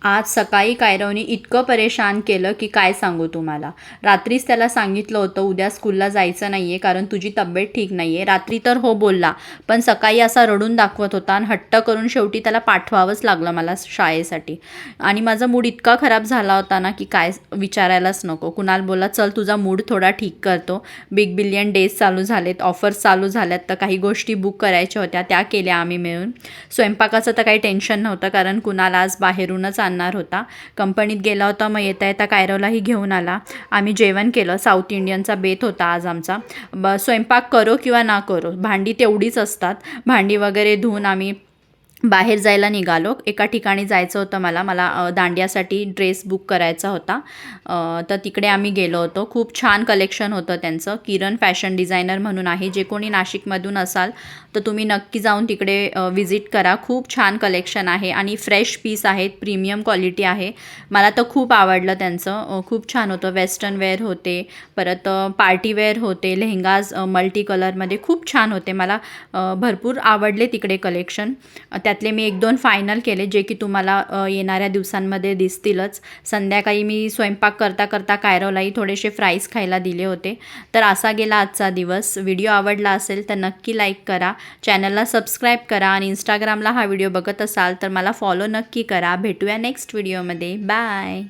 आज सकाळी कायरवने इतकं परेशान केलं की काय सांगू तुम्हाला. रात्रीच त्याला सांगितलं होतं उद्या स्कूलला जायचं नाही आहे कारण तुझी तब्येत ठीक नाही आहे. रात्री तर हो बोलला, पण सकाळी असा रडून दाखवत होता आणि हट्ट करून शेवटी त्याला पाठवावंच लागलं मला शाळेसाठी. आणि माझा मूड इतका खराब झाला होता ना की काय विचारायलाच नको. कुणाल बोलला, चल तुझा मूड थोडा ठीक करतो, बिग बिलियन डेज चालू झालेत, ऑफर्स चालू झाल्यात, तर काही गोष्टी बुक करायच्या होत्या, त्या केल्या आम्ही मिळून. स्वयंपाकाचं तर काही टेन्शन नव्हतं कारण कुणाल आज बाहेरूनच आणणार होता. कंपनीत गेला होता, मग येता येता कायरवलाही घेऊन आला. आम्ही जेवण केलं. साऊथ इंडियनचा बेत होता आज आमचा. स्वयंपाक करो किंवा ना करो, भांडी तेवढीच असतात. भांडी वगैरे धुवून आम्ही बाहेर जायला निघालो. एका ठिकाणी जायचं होतं मला दांडियासाठी ड्रेस बुक करायचा होता. तर तिकडे आम्ही गेलो होतो. खूप छान कलेक्शन होतं त्यांचं. किरण फॅशन डिझायनर म्हणून आहे. जे कोणी नाशिकमधून असाल तर तुम्ही नक्की जाऊन तिकडे विजिट करा. खूप छान कलेक्शन आहे आणि फ्रेश पीस आहेत, प्रीमियम क्वालिटी आहे. मला तर खूप आवडलं त्यांचं. खूप छान होतं. वेस्टर्न वेअर होते, परत पार्टीवेअर होते, लेहंगाज मल्टी कलरमध्ये खूप छान होते. मला भरपूर आवडले तिकडे कलेक्शन. त्यातले मी 1-2 फायनल केले जे की तुम्हाला येणाऱ्या दिवसांमध्ये दिसतीलच. संध्याकाळी मी स्वयंपाक करता करता कायरवलाही थोडेसे फ्राईज खायला दिले होते. तर असा गेला आजचा दिवस. व्हिडिओ आवडला असेल तर नक्की लाईक करा, चॅनलला सबस्क्राईब करा आणि इंस्टाग्रामला हा व्हिडिओ बघत असाल तर मला फॉलो नक्की करा. भेटूया नेक्स्ट व्हिडिओमध्ये. बाय.